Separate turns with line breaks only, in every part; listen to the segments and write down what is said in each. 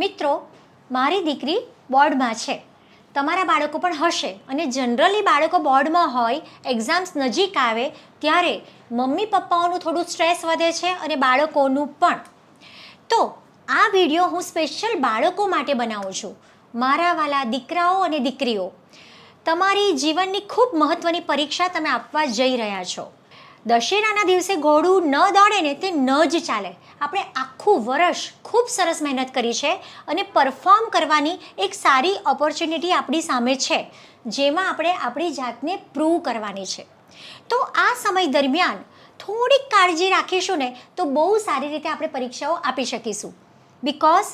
મિત્રો, મારી દીકરી બોર્ડમાં છે. તમારા બાળકો પણ હશે અને જનરલી બાળકો બોર્ડમાં હોય, એક્ઝામ્સ નજીક આવે ત્યારે મમ્મી પપ્પાઓનું થોડું સ્ટ્રેસ વધે છે અને બાળકોનું પણ. તો આ વિડીયો હું સ્પેશિયલ બાળકો માટે બનાવું છું. મારા વાલા દીકરાઓ અને દીકરીઓ, તમારી જીવનની ખૂબ મહત્ત્વની પરીક્ષા તમે આપવા જઈ રહ્યા છો. દશેરાના દિવસે ઘોડું ન દોડે ને તે ન જ ચાલે. આપણે આખું વર્ષ ખૂબ સરસ મહેનત કરી છે અને પરફોર્મ કરવાની એક સારી ઓપોર્ચ્યુનિટી આપણી સામે છે, જેમાં આપણે આપણી જાતને પ્રૂવ કરવાની છે. તો આ સમય દરમિયાન થોડીક કાળજી રાખીશું ને તો બહુ સારી રીતે આપણે પરીક્ષાઓ આપી શકીશું. બિકોઝ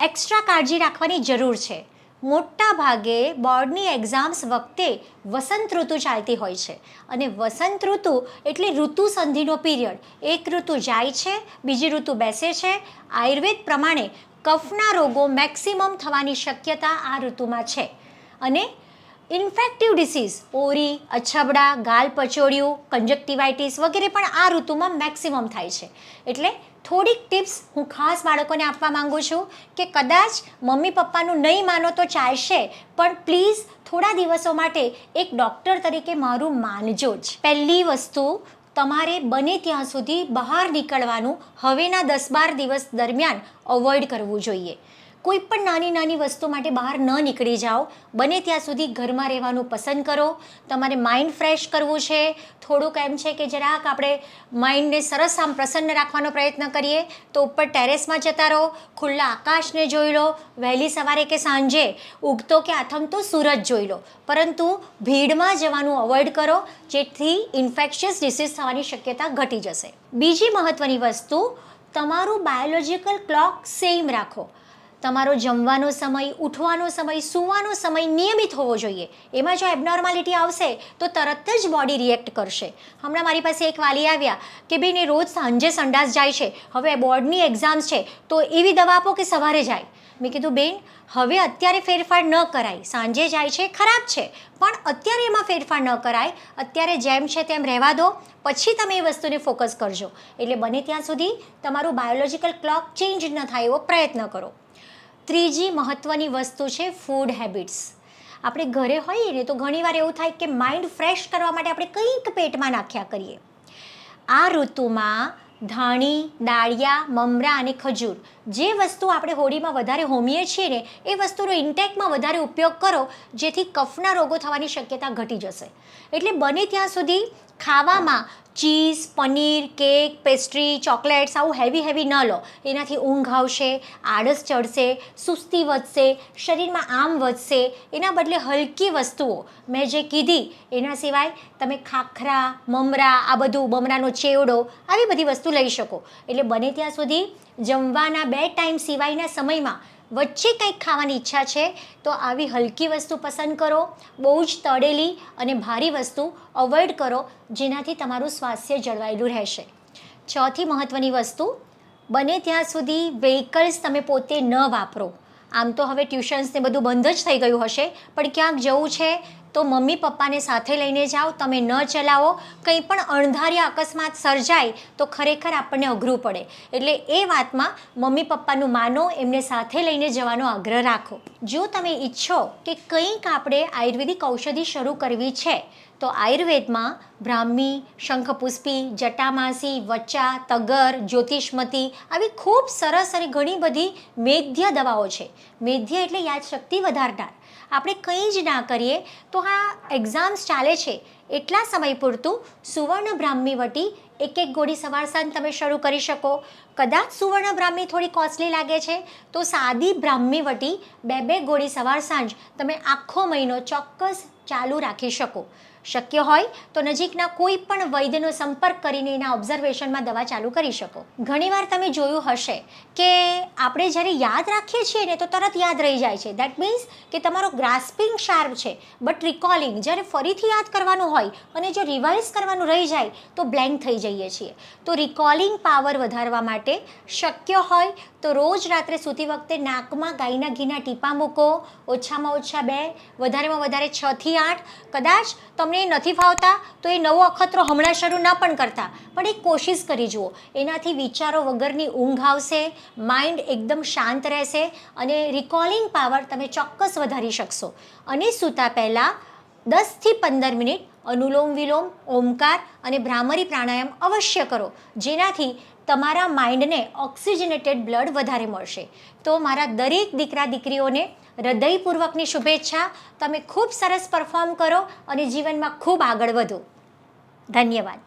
એક્સ્ટ્રા કાળજી રાખવાની જરૂર છે. મોટા ભાગે બોર્ડની એક્ઝામ્સ વખતે વસંત ઋતુ ચાલતી હોય છે અને વસંત ઋતુ એટલે ઋતુ સંધિનો પીરિયડ. એક ઋતુ જાય છે, બીજી ઋતુ બેસે છે. આયુર્વેદ પ્રમાણે કફના રોગો મેક્સિમમ થવાની શક્યતા આ ઋતુમાં છે અને ઇન્ફેક્ટિવ ડિસીઝ ઓરી, અછબડા, ગાલ પચોડિયું, કંજક્ટિવાઇટિસ વગેરે પણ આ ઋતુમાં મેક્સિમમ થાય છે. એટલે થોડીક ટિપ્સ હું ખાસ બાળકોને આપવા માંગુ છું કે કદાચ મમ્મી પપ્પાનું નહીં માનો તો ચાલશે, પણ પ્લીઝ થોડા દિવસો માટે એક ડૉક્ટર તરીકે મારું માનજો જ. પહેલી વસ્તુ, તમારે બને ત્યાં સુધી બહાર નીકળવાનું હવેના 10-12 દિવસ દરમિયાન અવોઇડ કરવું જોઈએ. કોઈ પણ નાની નાની વસ્તુ માટે બહાર ન નીકળી જાઓ. બને ત્યાં સુધી ઘરમાં રહેવાનું પસંદ કરો. તમારે માઇન્ડ ફ્રેશ કરવું છે, થોડુંક એમ છે કે જરાક આપણે માઇન્ડને સરસ આમ પ્રસન્ન રાખવાનો પ્રયત્ન કરીએ તો ઉપર ટેરેસમાં જતા રહો, ખુલ્લા આકાશને જોઈ લો, વહેલી સવારે કે સાંજે ઉગતો કે આથમતો સૂરજ જોઈ લો. પરંતુ ભીડમાં જવાનું અવોઇડ કરો, જેથી ઇન્ફેક્શિયસ ડિસીઝ થવાની શક્યતા ઘટી જશે. બીજી મહત્ત્વની વસ્તુ, તમારું બાયોલોજિકલ ક્લોક સેમ રાખો. તમારો જમવાનો સમય, ઉઠવાનો સમય, સૂવાનો સમય નિયમિત હોવો જોઈએ. એમાં જો એબનોર્માલિટી આવશે તો તરત જ બોડી રિએક્ટ કરશે. હમણાં મારી પાસે એક વાલી આવ્યા કે બેન એ રોજ સાંજે સંડાસ જાય છે, હવે બોર્ડની એક્ઝામ્સ છે તો એવી દવા આપો કે સવારે જાય. મેં કીધું બેન, હવે અત્યારે ફેરફાર ન કરાય. સાંજે જાય છે ખરાબ છે, પણ અત્યારે એમાં ફેરફાર ન કરાય. અત્યારે જેમ છે તેમ રહેવા દો, પછી તમે એ વસ્તુને ફોકસ કરજો. એટલે બને ત્યાં સુધી તમારું બાયોલોજિકલ ક્લોક ચેન્જ ન થાય એવો પ્રયત્ન કરો. ત્રીજી મહત્ત્વની વસ્તુ છે ફૂડ હેબિટ્સ. આપણે ઘરે હોઈએ ને તો ઘણીવાર એવું થાય કે માઇન્ડ ફ્રેશ કરવા માટે આપણે કંઈક પેટમાં નાખ્યા કરીએ. આ ઋતુમાં ધાણી, દાળિયા, મમરા અને ખજૂર જે વસ્તુ આપણે હોળીમાં વધારે હોમીએ છીએ ને એ વસ્તુનો ઇન્ટેકમાં વધારે ઉપયોગ કરો, જેથી કફના રોગો થવાની શક્યતા ઘટી જશે. એટલે બને ત્યાં સુધી ખાવામાં cheese, paneer, cake, pastry, chocolates આવું હેવી ન લો. એનાથી ઊંઘ આવશે, આળસ ચડશે, સુસ્તી વધશે, શરીરમાં આમ વધશે. એના બદલે હલકી વસ્તુઓ મેં જે કીધી, એના સિવાય તમે ખાખરા, મમરા, આ બધું મમરાનો ચેવડો, આવી બધી વસ્તુ લઈ શકો. એટલે બને ત્યાં સુધી જમવાના 2 ટાઈમ સિવાયના સમયમાં વચ્ચે કંઈક ખાવાની ઈચ્છા છે તો આવી હલકી વસ્તુ પસંદ કરો. બહુ જ તળેલી અને ભારી વસ્તુ અવોઇડ કરો, જેનાથી તમારું સ્વાસ્થ્ય જળવાયેલું રહેશે. ચોથી મહત્ત્વની વસ્તુ, બને ત્યાં સુધી વ્હીકલ્સ તમે પોતે ન વાપરો. આમ તો હવે ટ્યુશન્સ ને બધું બંધ જ થઈ ગયું હશે, પણ ક્યાંક જવું છે તો મમ્મી પપ્પાને સાથે લઈને જાઓ, તમે ન ચલાવો. કંઈ પણ અણધાર્યા અકસ્માત સર્જાય તો ખરેખર આપણને અઘરું પડે. એટલે એ વાતમાં મમ્મી પપ્પાનું માનો, એમને સાથે લઈને જવાનો આગ્રહ રાખો. જો તમે ઈચ્છો કે કંઈક આપણે આયુર્વેદિક ઔષધિ શરૂ કરવી છે તો આયુર્વેદમાં બ્રાહ્મી, શંખપુષ્પી, જટામાસી, વચા, તગર, જ્યોતિષમતી આવી ખૂબ સરસ અને ઘણી બધી મેધ્ય દવાઓ છે. મેધ્ય એટલે યાદશક્તિ વધારનાર. આપણે કંઈ જ ના કરીએ તો આ એક્ઝામ્સ ચાલે છે એટલા સમય પૂરતું સુવર્ણ બ્રાહ્મી વટી 1 ગોળી સવાર સાંજ તમે શરૂ કરી શકો. કદાચ સુવર્ણ બ્રાહ્મી થોડી કોસ્ટલી લાગે છે તો સાદી બ્રાહ્મી વટી 2 ગોળી સવાર સાંજ તમે આખો મહિનો ચોક્કસ ચાલુ રાખી શકો. શક્ય હોય તો નજીકના કોઈ પણ વૈદ્યનો સંપર્ક કરીને એના ઓબ્ઝર્વેશનમાં દવા ચાલુ કરી શકો. ઘણીવાર તમે જોયું હશે કે આપણે જ્યારે યાદ રાખીએ છીએ ને તો તરત યાદ રહી જાય છે. દેટ મીન્સ કે તમારો ગ્રાસ્પિંગ શાર્પ છે, બટ રિકોલિંગ જ્યારે ફરીથી યાદ કરવાનું હોય અને જો રિવાઇઝ કરવાનું રહી જાય તો બ્લેન્ક થઈ જઈએ છીએ. તો રિકોલિંગ પાવર વધારવા માટે શક્ય હોય તો રોજ રાત્રે સૂતી વખતે નાકમાં ગાયના ઘીના ટીપાં મૂકો. ઓછામાં ઓછા 2, વધારેમાં વધારે 6 થી 8. કદાચ તમને એ નથી ફાવતા તો એ નવો અખતરો હમણાં શરૂ ન પણ કરતા, પણ એક કોશિશ કરી જુઓ. એનાથી વિચારો વગરની ઊંઘ આવશે, માઇન્ડ એકદમ શાંત રહેશે અને રિકોલિંગ પાવર તમે ચોક્કસ વધારી શકશો. અને સૂતા પહેલાં 10 થી 15 મિનિટ અનુલોમ વિલોમ, ઓમકાર અને ભ્રામરી પ્રાણાયામ અવશ્ય કરો, જેનાથી તમારા માઇન્ડને ઓક્સિજનેટેડ બ્લડ વધારે મળશે. તો મારા દરેક દીકરા દીકરીઓને હૃદયપૂર્વકની શુભેચ્છા. તમે ખૂબ સરસ પરફોર્મ કરો અને જીવનમાં ખૂબ આગળ વધો. ધન્યવાદ.